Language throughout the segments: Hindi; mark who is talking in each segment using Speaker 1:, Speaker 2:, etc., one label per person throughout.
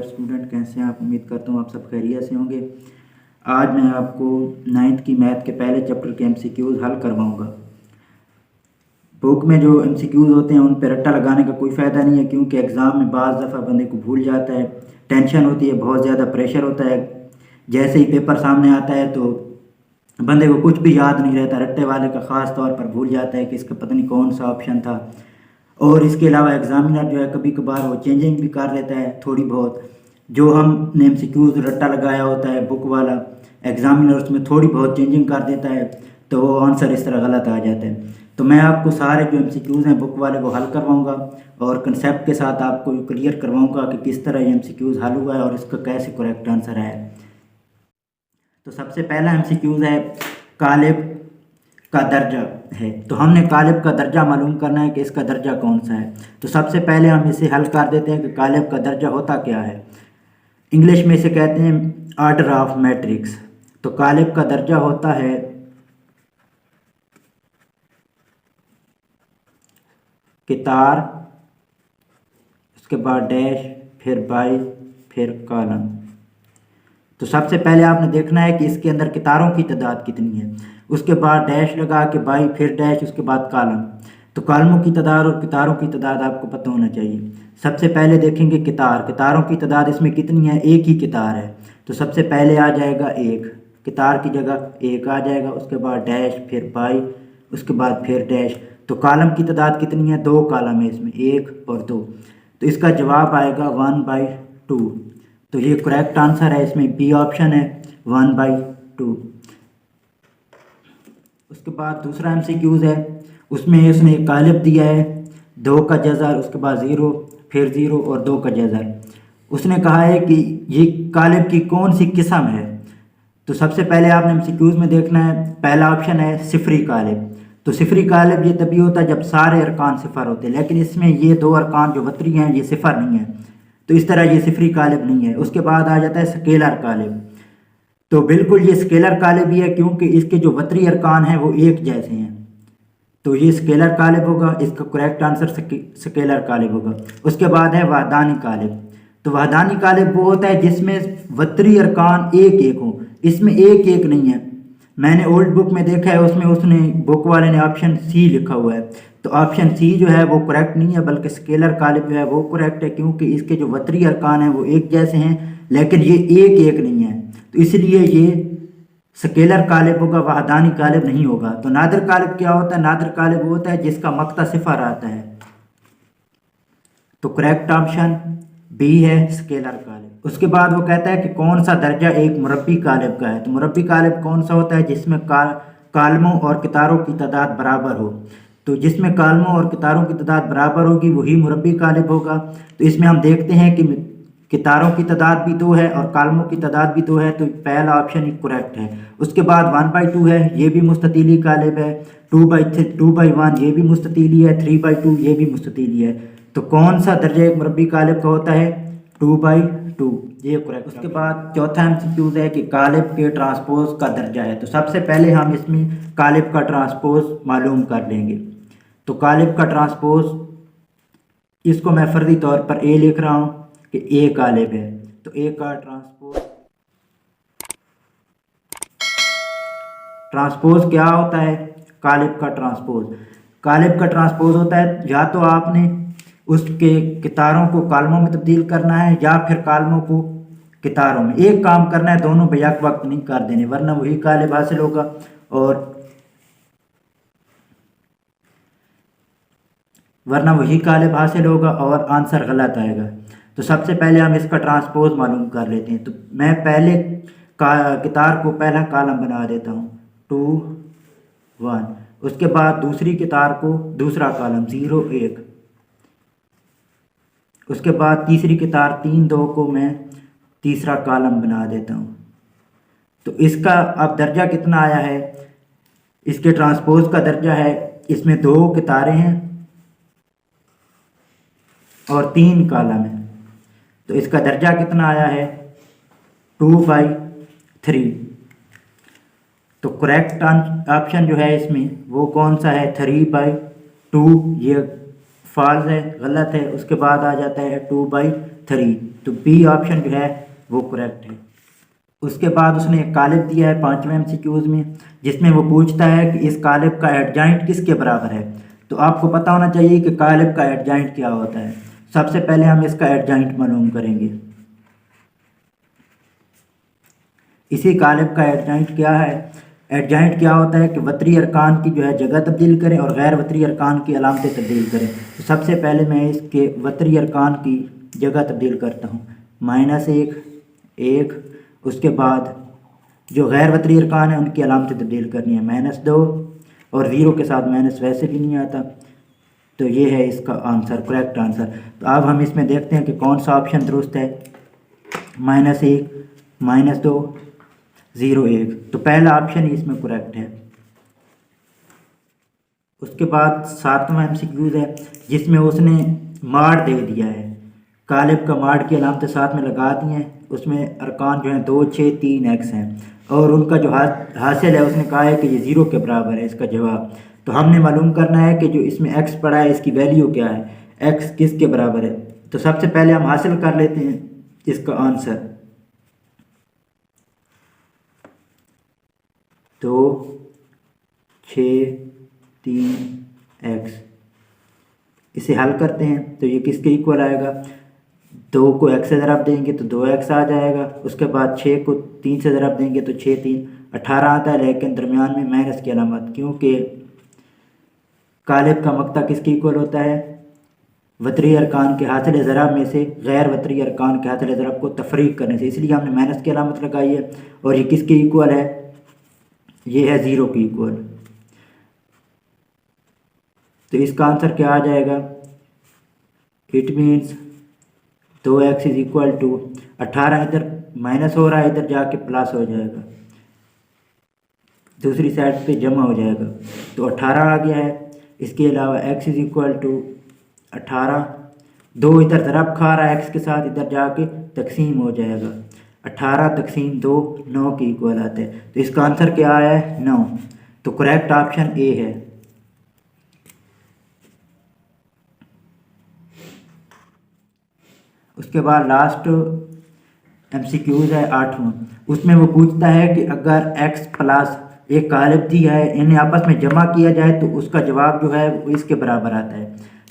Speaker 1: स्टूडेंट, कैसे हैं आप? उम्मीद करता हूँ आप सब खैरियत से होंगे। आज मैं आपको 9th की मैथ के पहले चैप्टर के एमसीक्यूज़ हल करवाऊँगा। बुक में जो एमसीक्यूज़ होते हैं उन पर रट्टा लगाने का कोई फ़ायदा नहीं है, क्योंकि एग्ज़ाम में बाज़ दफ़ा बंदे को भूल जाता है, टेंशन होती है, बहुत ज़्यादा प्रेशर होता है। जैसे ही पेपर सामने आता है तो बंदे को कुछ भी याद नहीं रहता। रट्टे वाले का ख़ास तौर पर भूल जाता है कि इसका पता नहीं कौन सा ऑप्शन था। और इसके अलावा एग्ज़ामिनर जो है कभी कभार वो चेंजिंग भी कर लेता है थोड़ी बहुत। जो हमने एमसीक्यूज़ रट्टा लगाया होता है बुक वाला, एग्ज़ामिनर उसमें थोड़ी बहुत चेंजिंग कर देता है, तो वो आंसर इस तरह गलत आ जाता है। तो मैं आपको सारे जो एमसीक्यूज़ हैं बुक वाले वो हल करवाऊँगा और कंसेप्ट के साथ आपको क्लियर करवाऊँगा कि किस तरह ये एमसीक्यूज़ हल हुआ है और इसका कैसे करेक्ट आंसर है। तो सबसे पहला एमसीक्यूज़ है कालिब का दर्जा है। तो हमने कालिब का दर्जा मालूम करना है कि इसका दर्जा कौन सा है। तो सबसे पहले हम इसे हल कर देते हैं कि कालिब का दर्जा होता क्या है। इंग्लिश में इसे कहते हैं ऑर्डर ऑफ मैट्रिक्स। तो कालिब का दर्जा होता है कितार, उसके बाद डैश, फिर बाई, फिर कॉलम। तो सबसे पहले आपने देखना है कि इसके अंदर कितारों की तादाद कितनी है, उसके बाद डैश लगा के बाई, फिर डैश, उसके बाद कॉलम। तो कॉलमों की तादाद और कितारों की तादाद आपको पता होना चाहिए। सबसे पहले देखेंगे कितारों की तादाद इसमें कितनी है, एक ही कितार है। तो सबसे पहले आ जाएगा एक, कितार की जगह एक आ जाएगा, उसके बाद डैश, फिर बाई, उसके बाद फिर डैश। तो कॉलम की तादाद कितनी है, दो कॉलम है इसमें, एक और दो। तो इसका जवाब आएगा 1/2। तो ये करेक्ट आंसर है, इसमें बी ऑप्शन है 1/2। उसके बाद दूसरा एमसीक्यूज़ है, उसमें उसने एक कालिब दिया है 2 का जज़र, उसके बाद 0, फिर 0 और 2 का जज़र। उसने कहा है कि ये कालिब की कौन सी किस्म है। तो सबसे पहले आपने एमसीक्यूज़ में देखना है, पहला ऑप्शन है सिफरी कालिब। तो सिफरी कालिब ये तभी होता है जब सारे अरकान सिफर होते हैं, लेकिन इसमें ये दो अरकान जो वतरी हैं ये सिफर नहीं है, तो इस तरह ये सिफरी कालिब नहीं है। उसके बाद आ जाता है स्केलर कालिब। तो बिल्कुल ये स्केलर कालिब ही है, क्योंकि इसके जो वतरी अरकान हैं वो एक जैसे हैं, तो ये स्केलर कालिब होगा। इसका करेक्ट आंसर स्केलर कालिब होगा। उसके बाद है वहदानी कालिब। तो वहदानी कालिब वो होता है जिसमें वतरी अरकान एक एक हो, इसमें एक एक नहीं है। मैंने ओल्ड बुक में देखा है, उसमें उसने बुक वाले ने ऑप्शन सी लिखा हुआ है। तो ऑप्शन सी जो है वो करेक्ट नहीं है, बल्कि स्केलर कालिब जो है वो करेक्ट है, क्योंकि इसके जो वतरी अरकान हैं वो एक जैसे हैं, लेकिन ये एक एक नहीं है, तो इसलिए ये स्केलर कालिब होगा, वहदानी कालिब नहीं होगा। तो नादिर कालिब क्या होता है, नादिर कालिब वो होता है जिसका मक्ता सिफर आता है। तो करेक्ट ऑप्शन बी है स्केलर कालिब। उसके बाद वो कहता है कि कौन सा दर्जा एक मुरब्बी कालिब का है। तो मुरब्बी कालिब कौन सा होता है, जिसमें कालमों और कितारों की तादाद बराबर हो। तो जिसमें कालमों और कितारों की तादाद बराबर होगी वही मुरब्बी कालिब होगा। तो इसमें हम देखते हैं कि कितारों की तादाद भी 2 है और कालमों की तादाद भी 2 है, तो पहला ऑप्शन ही करेक्ट है। उसके बाद 1/2 है, ये भी मुस्ततीली कालिब है। 2/1 ये भी मुस्ततीली है। 3/2 ये भी मुस्ततीली है। तो कौन सा दर्जा एक मुरब्बी कालिब का होता है, 2/2, ये करेक्ट। उसके बाद चौथा एमसीक्यूज है कि कालिब के ट्रांसपोज का दर्जा है। तो सबसे पहले हम इसमें कालिब का ट्रांसपोज मालूम कर लेंगे। तो कालिब का ट्रांसपोज, इसको मैं फर्जी तौर पर ए लिख रहा हूँ कि ए कालिब है। तो ए का ट्रांसपोज क्या होता है, कालिब का ट्रांसपोज होता है या तो आपने उसके कितारों को कालमों में तब्दील करना है या फिर कालमों को कितारों में। एक काम करना है, दोनों बेयक वक्त नहीं कर देने, वरना वही कालिब हासिल होगा और आंसर गलत आएगा। तो सबसे पहले हम इसका ट्रांसपोज मालूम कर लेते हैं। तो मैं पहले कितार को पहला कालम बना देता हूँ 2 1, उसके बाद दूसरी कितार को दूसरा कालम 0 1, उसके बाद तीसरी कितार 3 2 को मैं तीसरा कालम बना देता हूँ। तो इसका अब दर्जा कितना आया है, इसके ट्रांसपोज का दर्जा है, इसमें 2 कितारें हैं और 3 कालम हैं, तो इसका दर्जा कितना आया है 2/3। तो करेक्ट ऑप्शन जो है इसमें वो कौन सा है, 3/2। ये फॉल्स है, गलत है। उसके बाद आ जाता है 2/3, तो बी ऑप्शन जो है वो करेक्ट है। उसके बाद उसने एक कालिब दिया है 5वें MCQs में, जिसमें वो पूछता है कि इस कालिब का एडजॉइंट किसके बराबर है। तो आपको पता होना चाहिए कि कालिब का एडजॉइंट क्या होता है। सबसे पहले हम इसका एडजॉइंट मालूम करेंगे। इसी कालिब का एडजॉइंट क्या है? एडजॉइंट क्या होता है कि वतरी अरकान की जो है जगह तब्दील करें और गैर वतरी अरकान की अलामतें तब्दील करें। तो सबसे पहले मैं इसके वतरी अरकान की जगह तब्दील करता हूँ। -1 1, उसके बाद जो गैर वतरी अरकान है उनकी अलामतें तब्दील करनी है -2, और 0 के साथ माइनस वैसे भी नहीं आता। तो ये है इसका आंसर, करेक्ट आंसर। तो अब हम इसमें देखते हैं कि कौन सा ऑप्शन दुरुस्त है। -1 -2 0 1, तो पहला ऑप्शन ही इसमें करेक्ट है। उसके बाद 7वां MCQ है, जिसमें उसने माड दे दिया है। कालिब का माड की अलामतें साथ में लगा दी हैं। उसमें अरकान जो हैं 2 6 3 x हैं, और उनका जो हासिल है उसने कहा है कि ये 0 के बराबर है इसका जवाब। तो हमने मालूम करना है कि जो इसमें x पड़ा है इसकी वैल्यू क्या है, x किसके बराबर है। तो सबसे पहले हम हासिल कर लेते हैं इसका आंसर। तो 6 3 x, इसे हल करते हैं तो ये किसके इक्वल आएगा। 2 को x से ज़रब देंगे तो 2x आ जाएगा। उसके बाद 6 को 3 से ज़रब देंगे तो 6 3 18 आता है, लेकिन दरमियान में माइनस की अलामत, क्योंकि कालिब का मक्ता किसके इक्वल होता है, वतरी अरकान के हासिल ज़रब में से गैर वतरी अरकान के हासिल ज़रब को तफरीक करने से, इसलिए हमने माइनस की अलामत लगाई है। और ये किसके इक्वल है, ये है 0 की इक्वल। तो इसका आंसर क्या आ जाएगा, it means 2x is equal to 18, इधर माइनस हो रहा है इधर जाके प्लस हो जाएगा, दूसरी साइड पे जमा हो जाएगा, तो 18 आ गया है। इसके अलावा x इज इक्वल टू 18, 2 इधर ज़रब खा रहा है x के साथ, इधर जाके तकसीम हो जाएगा। 18 तकसीम 2 9 के इक्वल आते हैं। तो इसका आंसर क्या आया है, 9। तो करेक्ट ऑप्शन ए है। उसके बाद लास्ट MCQs है 8वां। उसमें वो पूछता है कि अगर x प्लस एक कालिब दिया है, इन्हें आपस में जमा किया जाए तो उसका जवाब जो है वो इसके बराबर आता है।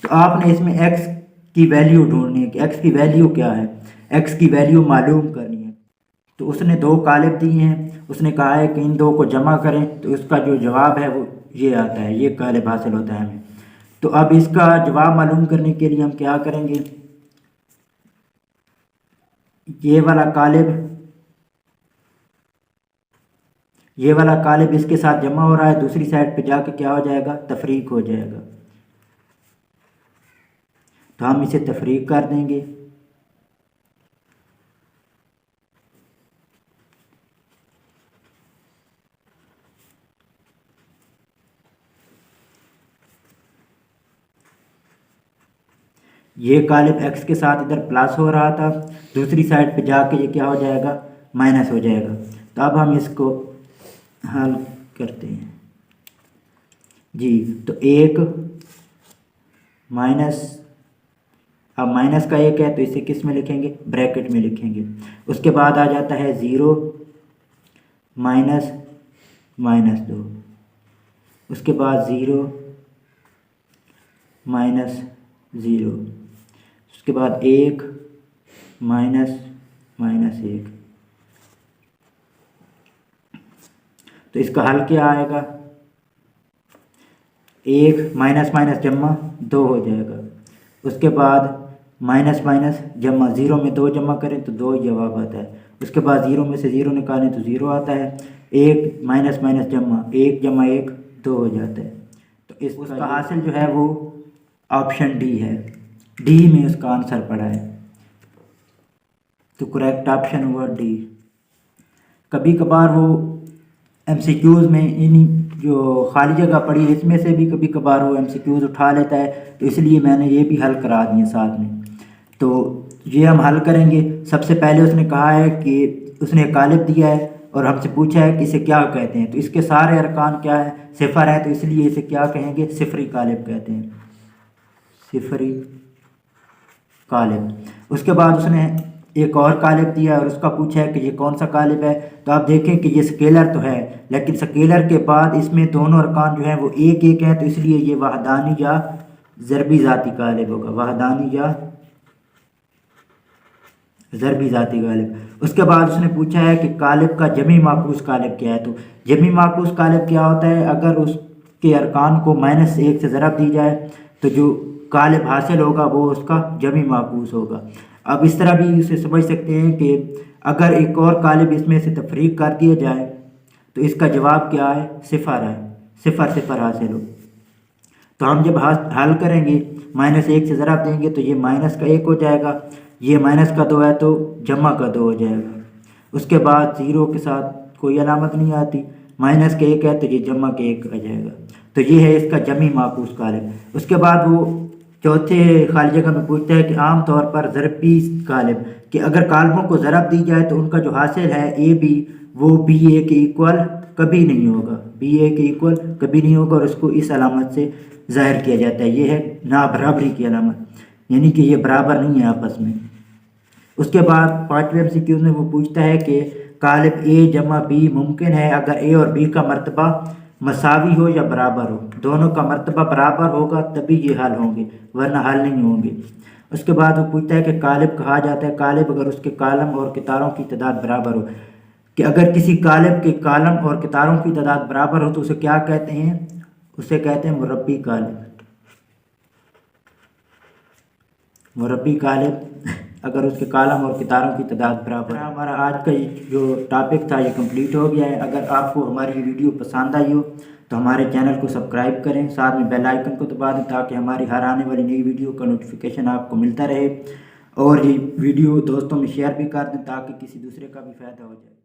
Speaker 1: तो आपने इसमें x की वैल्यू ढूंढनी है कि x की वैल्यू क्या है, x की वैल्यू मालूम करनी है। तो उसने 2 कालिब दिए हैं, उसने कहा है कि इन 2 को जमा करें तो उसका जो जवाब है वो ये आता है, ये कालिब हासिल होता है हमें। तो अब इसका जवाब मालूम करने के लिए हम क्या करेंगे, ये वाला कालिब इसके साथ जमा हो रहा है, दूसरी साइड पे जाके क्या हो जाएगा, तफरीक हो जाएगा। तो हम इसे तफरीक कर देंगे। ये कालिब x के साथ इधर प्लस हो रहा था, दूसरी साइड पे जाके ये क्या हो जाएगा, माइनस हो जाएगा। तो अब हम इसको हल करते हैं जी। तो 1 माइनस, अब माइनस का 1 है तो इसे किस में लिखेंगे, ब्रैकेट में लिखेंगे। उसके बाद आ जाता है 0 माइनस -2, उसके बाद 0 माइनस 0, उसके बाद 1 माइनस -1। तो इसका हल क्या आएगा, 1 माइनस माइनस जमा 2 हो जाएगा। उसके बाद माइनस माइनस जमा, 0 में 2 जमा करें तो 2 जवाब आता है। उसके बाद 0 में से 0 निकालें तो 0 आता है। 1 माइनस माइनस जमा 1 जमा 1 2 हो जाता है। तो इसका हासिल जो है वो ऑप्शन डी है, डी में उसका आंसर पड़ा है। तो करेक्ट ऑप्शन हुआ डी। कभी कभार वो MCQs में इन जो खाली जगह पड़ी है इसमें से भी कभी कभार वो MCQs उठा लेता है, तो इसलिए मैंने ये भी हल करा दिए साथ में। तो ये हम हल करेंगे। सबसे पहले उसने कहा है कि उसने कालिब दिया है और हमसे पूछा है कि इसे क्या कहते हैं। तो इसके सारे अरकान क्या है, सिफर है, तो इसलिए इसे क्या कहेंगे, सिफरी कालिब कहते हैं, सिफरी कालिब। उसके बाद उसने एक और कालिब दिया और उसका पूछा है कि ये कौन सा कालिब है। तो आप देखें कि ये स्केलर तो है, लेकिन स्केलर के बाद इसमें दोनों अरकान जो हैं वो एक एक हैं, तो इसलिए ये वहदानी या ज़रबी ज़ाती कालिब होगा, वहदानी या ज़रबी ज़ाती कालिब। उसके बाद उसने पूछा है कि कालिब का जमी माकूस कालिब क्या है। तो जमी माकूस कालिब क्या होता है, अगर उसके अरकान को -1 से ज़रब दी जाए तो जो कालिब हासिल होगा वो उसका जमी माकूस होगा। अब इस तरह भी इसे समझ सकते हैं कि अगर एक और कालिब इसमें से तफरीक कर दिया जाए तो इसका जवाब क्या है, सिफर है, सिफर सिफर हासिल हो। तो हम जब हल करेंगे -1 से ज़रब देंगे तो ये -1 हो जाएगा, ये -2 है तो जमा का 2 हो जाएगा। उसके बाद 0 के साथ कोई अलामत नहीं आती, -1 है तो ये जमा के 1 आ जाएगा। तो ये है इसका जमी माकूस कालिब। उसके बाद वो चौथे खाली जगह में पूछता है कि आम तौर पर ज़रबी कालिब कि अगर कालिबों को ज़रब दी जाए तो उनका जो हासिल है ए बी वो बी ए के इक्वल कभी नहीं होगा, बी ए के इक्वल कभी नहीं होगा, और उसको इस अलामत से ज़ाहिर किया जाता है, ये है ना बराबरी की अलामत, यानी कि ये बराबर नहीं है आपस में। उसके बाद 5वें MCQ में वो पूछता है कि कालिब ए जमा बी मुमकिन है अगर ए और बी का मर्तबा मसावी हो या बराबर हो, दोनों का मर्तबा बराबर होगा तभी ये हल होंगे, वरना हल नहीं होंगे। उसके बाद वो पूछता है कि कालिब कहा जाता है कालिब अगर उसके कालम और कितारों की तादाद बराबर हो, कि अगर किसी कालिब के कालम और कितारों की तादाद बराबर हो तो उसे क्या कहते हैं, उसे कहते हैं मुरब्बी कालिब, मुरब्बी कालिब अगर उसके कालम और कितारों की तादाद बराबर। हमारा आज का जो टॉपिक था ये कंप्लीट हो गया है। अगर आपको हमारी वीडियो पसंद आई हो तो हमारे चैनल को सब्सक्राइब करें, साथ में बेल आइकन को दबा दें ताकि हमारी हर आने वाली नई वीडियो का नोटिफिकेशन आपको मिलता रहे, और ये वीडियो दोस्तों में शेयर भी कर दें ताकि किसी दूसरे का भी फ़ायदा हो जाए।